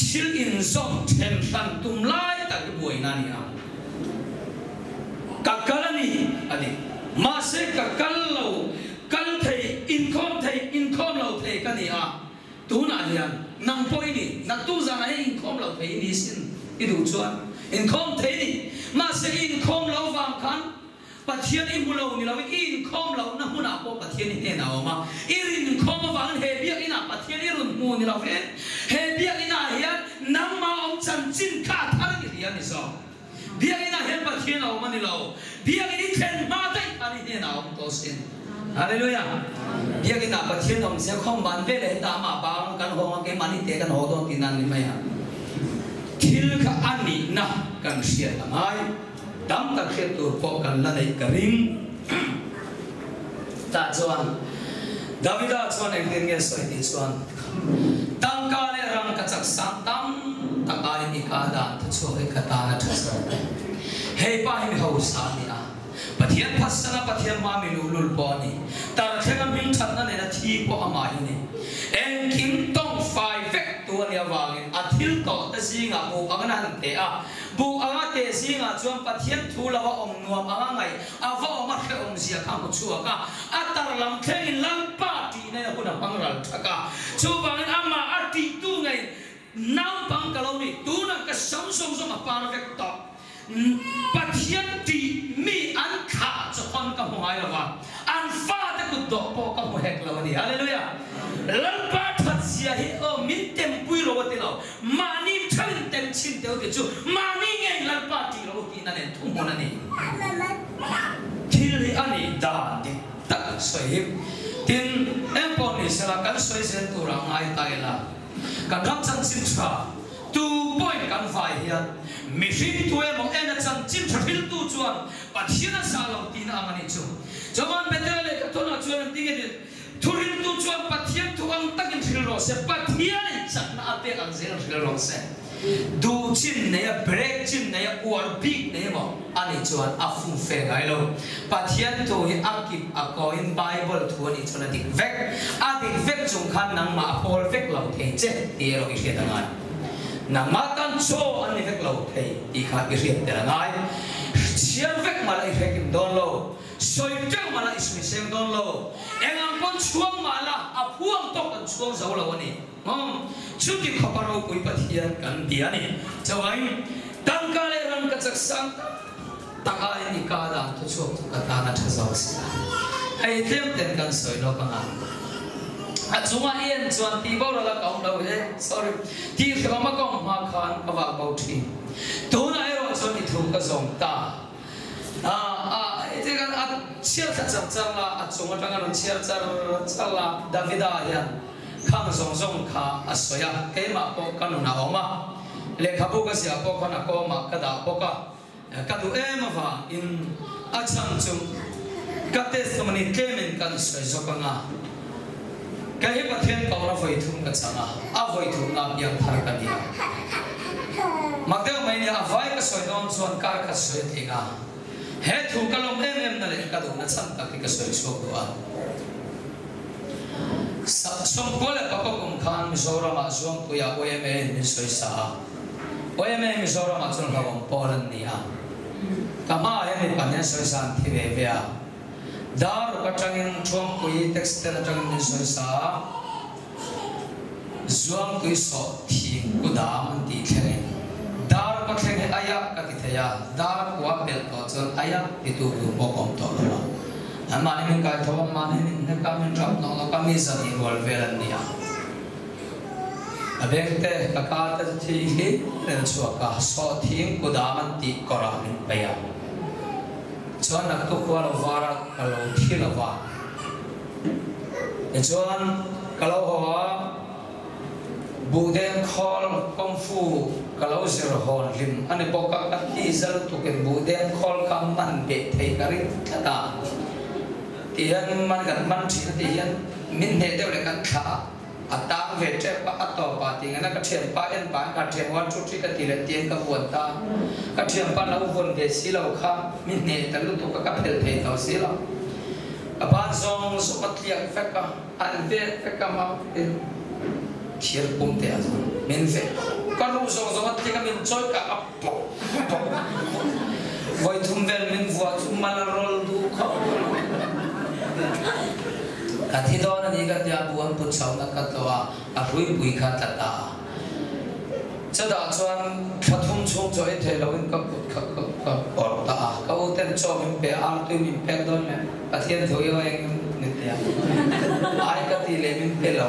chil in som them tan tum lai ta ke buai na ni a kakalani ani ma se kakal lo kal thei income lo thei ka ni a tu na hian nang poi ni na tu za na income lo thei ni sin i du chuan income thei ni ma se income lo wang khan pathian imulo ni lo income lo na huna po pathian ni na ma irin income wang he bia ina pathian irun mu ni lo he bia ina hian nang ma om chan chin kha thar ni hian ni so bia ina he pathian o ma ni lo bia ni then ma dai ani ni na om to sin Hallelujah. Dia kita pathian om se khom ban ve le ta ma ba kan ho ke mani te kan ho don tinan ni mai ha. Thil kha ani na kan sia tangai dam ta khe tu po kan la nei karim ta chuan Davida chuan ek din nge soi ti chuan tangka le rang ka chak sang tam takai ni ka dan ta chu he ka ta na thasa he pa hi ho sa ni a pathian phasana pathian ma mi lul po ni tar thega min that na ne na thi po ama hi ni en kim tong fai vek tu ni awangin athil to ta singa bu angana han te a bu anga te singa chuan pathian thu lawa om nuam anga ngai awa oma khe om sia kham chu ka atar lam khe lam pa ti ne na kuna pangral thaka chu bang ama ati tu ngai nam pang kalau ni tu na ka sam som som pa vek to pathian ti mi an kha cho kon ka mo ai lawa an fa ta ku do po ka mo hek lawa ni hallelujah lam pa that sia hi o min tem pui lo ti lo mani than tem chin teu te chu mani nge lam pa ti lo ti na ne thum mo na ni thil ani da ti ta soi tin em pon ni sala kan soi sen tu rang ai tai la kan ram chang sin cha 2 point kan fai hian mission tu em ong ena chang chim thil tu chuan pathian sa lo ti na amani chu chawan betele ka thona chuan tinge de thurin tu chuan pathian tu ang takin thil ro se pathian chan na ate ang zel thil ro se du chin ne break chin ne war big ne mo ani chuan afu fe gai lo pathian tu hi akip ako in bible tu ani chuna dik vek adik vek chung khan nang ma pol vek lo the che ti ro ki the ngai nang ma tan cho ani vek lo the i kha ki riat te ngai chiam vek ma lai vek im don lo soi teng ma la ismi sem don lo engang pon chuang ma la apuang tok kan chuang zo lo ani chuti khaparo koi pathian kan dia ni chawai tangka le ram ka chak sang takai ni ka da to chok ka ta na thazau sa ai tem ten kan soi lo ka nga achunga ien chuan ti bo la kaung lo he sorry ti khama kom ma khan ka wa bau thi to na ero chuan ni thu ka zong ta ite kan at chiar cha chang la achunga tang an chiar char la Davida ya khang zong zong kha asoya ke ma ko kan na oma le khabu ka sia ko khana ko ma ka da ko ka ka du em va in achang chung ka testimony kemen kan soi zo ka nga ka hi pathian ka ra voi thum ka changa a voi thum na yang thar ka dia magdeu mai ni a vai ka soi don chuan kar ka soi thinga he thu ka lom em na le ka du na cham tak ka soi so ko a som pole papa kum khan Mizoram a zong puya OMA ni soi sa OMA Mizoram a chon ka bom polan ni a kama he ni panen soi san thi ve ve a dar ka tangin chom pui text na tangin ni soi sa zong pui so thi ku da man ti khere dar ka khere aya ka ti thaya dar wa bel to chon aya ti tu bo kom to lo amani min kai thawam mane ne ka min rap no ka mi sa ni wal velan nia abekte ka ka ta thi hi ne chua ka so thing ku da man ti kora min paya chuan nak tu kwa lo wara ka lo thi lo wa e chuan ka lo ho bu den khol kung fu ka lo zir hon lim ane boka ka ti zal tu ken bu den khol ka man be thei ka ri ta tiyan man kan man thi tiyan min ne de le kan kha ata ve che pa ato pa tinga na ka thiam pa en pa ka thiam wan chu thi ka ti le tien ka buan ta ka thiam pa lau von de si lau kha min ne ta lu to ka phel thei to si lau apa zong so patlia fa ka an ve fa ka ma thier pum te az min ve ka lu zong zong patlia ka min choi ka apo voi thum vel min vua thum mal rol du kha kathi don ni ka dia buan put sau na ka to a hui pui kha ta ta chada chuan pathum chung choi the lo in ka put kha ka or ta ka u ten cho min pe ar tu min pe don me pathian thoi wa eng ni tia ai ka ti le min pe lo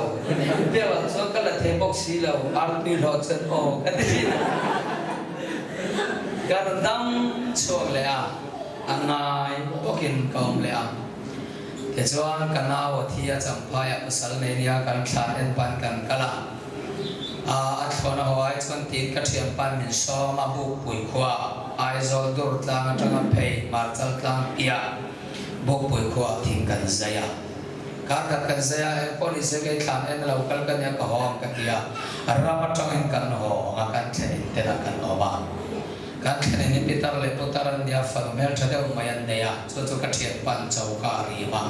pe wa so ka la the box si lo ar tu lo chen o ka ti ka dam cho le a anai pokin kom le a ke chuan kana wa thia champhaya pasal nei nia kan thla en pan kan kala a thona hawai chuan tin ka thiam pan min so ma bu pui khwa ai zol dur tlang atanga phei mar chal tlang pia bu pui khwa thing kan zaya ka kan zaya e police ke thlan en lo kal kan ya ka hom ka tia rama tang kan ho nga kan the te da kan oba kan thene ni pitar le putaran dia farmel thade umayan neya chu chu ka thian pan chauka ri ma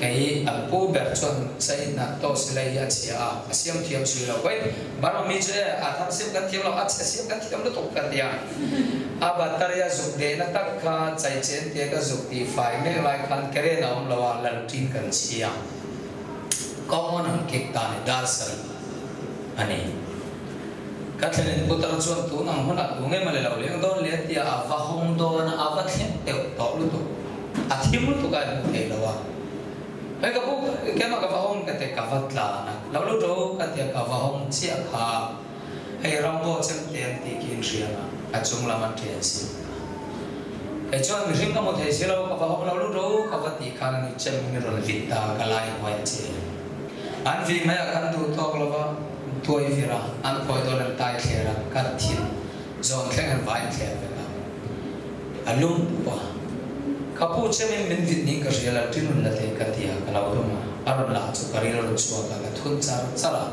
cái alpu ber chon sai na to silai ya chia asiam thiam si lo koi baro mi che a tham sim kan thiam lo a sim kan thiam lo to kan dia a batar ya zuk de na tak kha chai chen te ka zuk ti fai me lai kan kere na om lo wa lan tin kan chia common an ke ta ne dar sar ani ka thlen putar chon tu nang hona tu nge male lo leng don le tia a va hong don a va thlem te to lu to a thiam lu to ka te lo wa mấy cái bút cái mà cái vòng cái cái vật là lâu lâu đâu cái cái vòng chia khá hay rong bộ chân tiền thì kiến riêng à chung là mình tiền gì cái chỗ mình riêng có một thế gì lâu cái vòng lâu lâu đâu cái vật thì khá là chân mình rồi vịt ta cái lại hoài chứ anh vì mấy anh tu to là vợ tuổi vì ra anh coi tôi lên tay kia là cắt thiên dọn cái anh vay kia vậy đó anh lung quá kapu ceme min vit ni ka riala tinun la te ka tia ka law roma aron la chu ka rilo chu ka thun char chara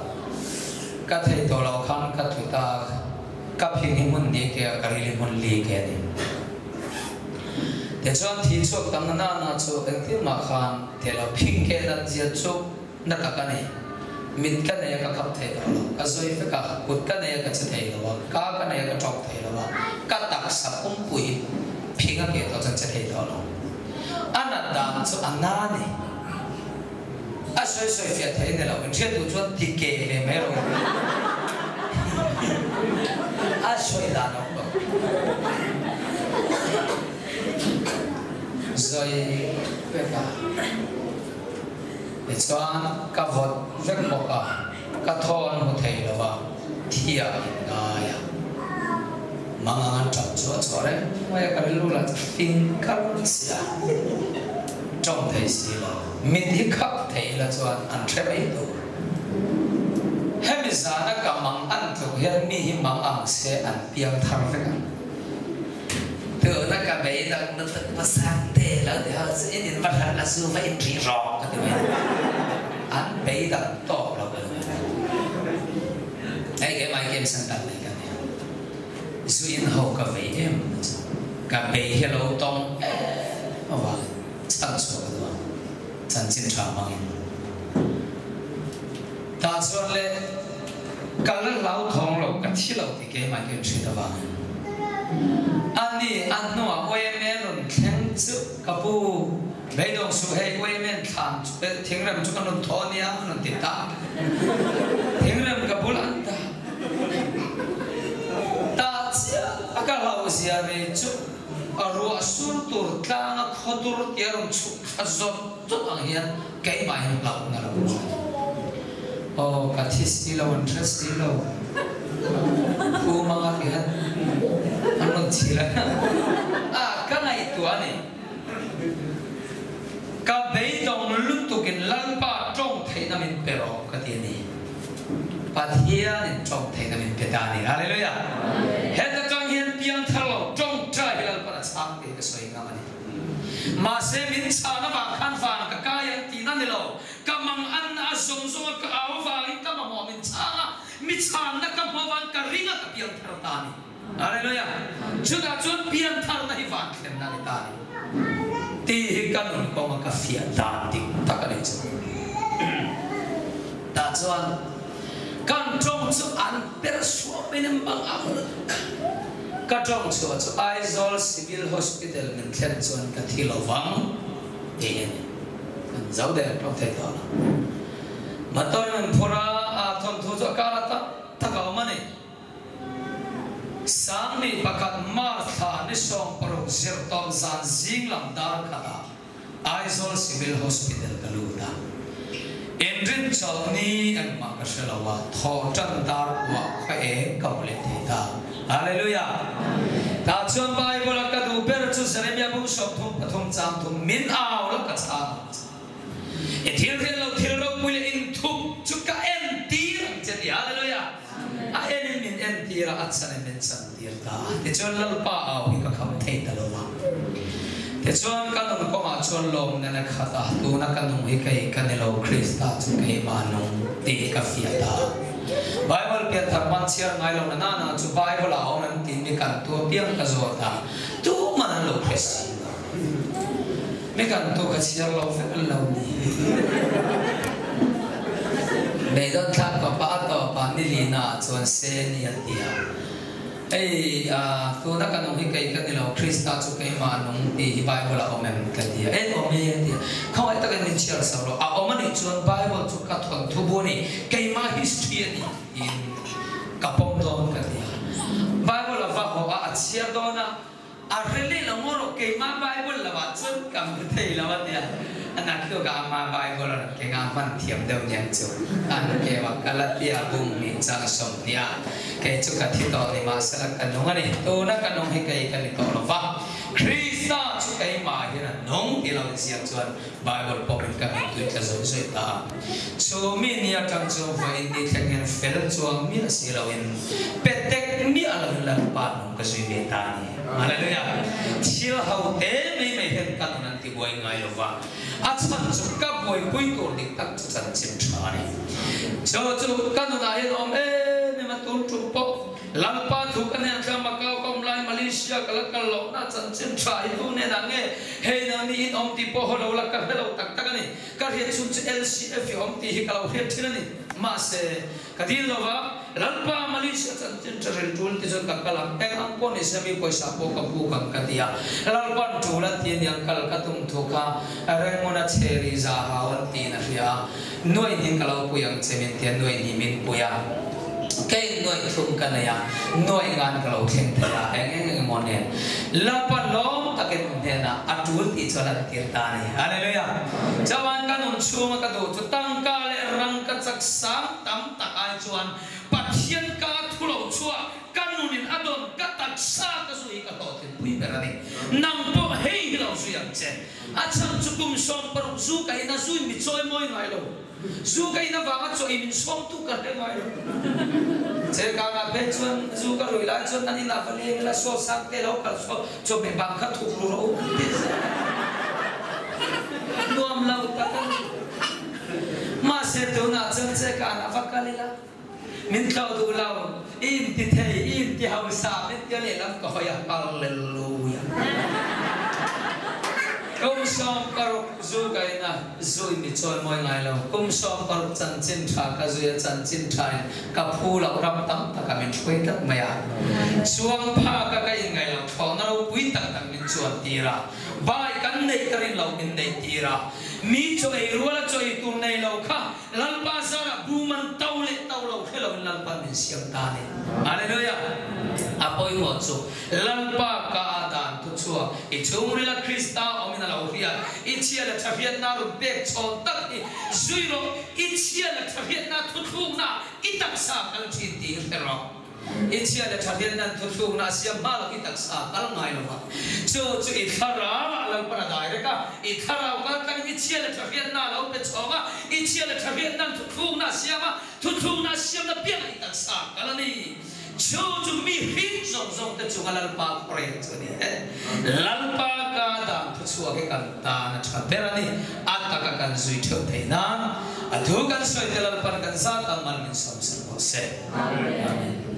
ka thei to law khan ka thu ta ka phi ni mun ni ke ka ri mun li ke ni te chuan thi chu tam na na chu eng ti ma khan te la phing ke da zia chu na ka ka nei min ka nei ka khap thei lo ka zoi fe ka kut ka nei ka che thei lo ka nei ka chok thei lo ka tak sa pui phing ke to che thei lo anh đã cho anh na này, anh soi soi phía thấy này là mình chưa đủ chuẩn thì kể về mấy rồi, anh soi đàn ông đó, rồi về cả, để cho anh cả vật rất mộc cả thôn một thầy là vào thiệt ngài mang anh chọn chỗ đấy, mấy cái lúc là tin cắt xia trong thầy xí là mình đi khắp thầy là cho anh trẻ ấy đâu hay bây giờ nó cầm mang ăn thuộc hiện mi mang ăn sẽ ăn biếng thằng vậy từ nó cả bây giờ nó tự bắt sang thế là để họ sẽ đi bắt là sư phải chỉ rõ cái điều này anh bây giờ to là cái này cái máy game sang đặt này cái này duyên hậu cả vậy em cả bây hello tông và tăng số cái đó chân chính trả mang ta cho lên cả lần lão thong lâu cả thi lâu thì cái máy game chơi đó anh đi anh nói quay men rồi khen chữ cả bu mấy đồng số hay quay men tham tiếng rầm chúng con thọ nia nó tiệt ta tiếng rầm cả bu lăn ta ta chia các lão già về chữ rồi xuân tur tlang khodur tiarong chuk azot chuk ang hian cái mai lâu na lâu cả thi lâu interest lâu khu mga kihan anong sila ka ngày tuổi này ka bay dong lutukin lalpa trong thầy na min pero ka tiani pathia nin trong thầy na min petani hallelujah hết trong hiền piang thalo trong trai lalpa sang ke soi ngamani ma se min sa na ba khan fa ka kaya ti na nilo ka mang an a zong zong ka aw fa ka ma mo min sa mi chan na ka mo van ka ringa ka piang thartani hallelujah chuda chun piang thar na hi van khen na ni ta ti kan ko ma ka fia ta ti ta ka ni chu ta chuan kan trong chu an per so menem bang am ka trong chu Aizawl Civil Hospital min khen chuan ka thilo wang e ni kan zau de trong thei to ma to man phura a thon thu cho ka ta ka ma ni sang ni pakat Martha ni song pro zir tom zan zing lam dar khala Aizawl Civil Hospital kaluda Endrin chalni and makashalawa tho chan dar wa khae kaule theta hallelujah ta chuan Bible ka du ber chu Jeremiah bu shop thum pathum cham thum min aw la ka cha thil rian lo thil ro pui le in thup chu ka en tir cheti hallelujah a en min en tira at san men san tir ta te chon lal pa au hi ka kham thei ta lo ma te chon kan no ko ma chon lom na na khata tu na kan no hi kai kan lo krista chu kai ma no ti ka fia ta Bible pian tharman chiar ngai lo na na chu Bible a on an tin mi kan tu piang ka zo ta tu man lo krista me kan tu ka chiar lo fe lo ni me don thak ka pa to pa ni li na chuan se ni atia ei tu na kan hi kai ka ni lo krista chu kai ma nong ti hi Bible a om em ka dia en om me dia khawai ta kan ni chiar sa lo a om ni chuan Bible chu ka thon thu bu ni kai ma history ni in ka pom don ka dia Bible a va ho a chiar do na a really lo mo kai ma Bible la wa chun kam thei la wa dia anak tu ka ma Bible la ke ga man thiam deu nyang chu an ke wa Galatia bung ni cha som nia ke chu ka thi to ni ma sala ka nong ani to na ka nong he kai ka ni to lo wa Krista chu kai ma hi na nong ti lo siam chuan Bible pop in ka tu ka zo zo ta so mi ni a kang chu va in ni thang en fel chuang mi na si lo in petek mi ala la pa nong ka zui me ta ni hallelujah chill how te me me hen ka nan ti boi ngai lo wa a chan chu ka boi pui to dik tak chu chan chim tha ni so chu kan na hen om me ma tul chu pop lampa thu kan hen ka ma ka kom lai Malaysia ka la ka lo na chan chim tha i tu ne na nge he na ni in om ti po ho lo la ka lo tak tak ni ka he chu LCF om ti hi ka lo he thina ni ma se ka dil lo wa lampa Malaysia chan chim tha rel tul ti chu ka kala eng ang ko ni sa mi ko sa po ka pu ka ka dia lampa tu la ti ni ang kal ka tum thu ka reng mona cheri za ha wan ti na ria noi ni ka lo pu yang chemin ti noi ni min pu ya cái nội thùng cái này à nội ngàn cái lẩu thèn thế là anh món này là phần lom ta cái món này là ăn chuột thì cho là tiền ta này hallelujah cho anh cái nón chuông cái đồ cho tăng ca lệ răng cái sắc sáng tắm tạc ai chuan bắt hiên ca thu lẩu chua cái nón in adon cái tạc sa cái suy cái tổ tiền bùi cái này nằm bộ hay lẩu suy ăn chết anh chăm chú cùng xong bận su cái na suy bị trôi môi ngay lẩu su cái na vàng cho mình xong tu cả cái ngay lẩu chế cao là bên chuan du cái rồi lại chuan anh là phần này là so sang thế đâu cả so cho mình bằng khát thuộc lỗ nuông lâu ta mà sẽ tu na chân chế cả na phát cái là mình cao tu lâu im thì thầy im thì hậu sa mình cái này lắm có phải hallelujah công som karok zu kai na zui mi choi moi ngai lo công som karok chan chin tha ka zui chan chin thai ka phu lo ram tam ta ka min thoi tak maya suang pha ka kai ngai lo tho na lo pui tak tak min chuan tira bai kan nei karin lo min nei tira mi choi ruala choi tu nei lo kha lal pa sara bu man tau lo khelo lal pa min siam ta ni hallelujah apoi mo chu lal pa ka adan tu chua I chung rila Krista omina lo ria I chia la thaviat na ru bek chon tak I zui ro I chia la thaviat na thu thu na I tak sa kal chi ti hero I chia la thaviat na thu thu na siam ma lo I tak sa kal ngai lo wa chu I thara la para dai re ka I thara ka kan I chia la thaviat na lo pe chonga I chia la thaviat na thu thu na siam na siam na pian I tak sa kal ni cho mi hit zong te chu ngal pa pre chu ni lal pa ka da thu chu ke kan ta na cha perani atta ka kan zui theu thei na adhu kan soi te lal par kan sa ta man min som se amen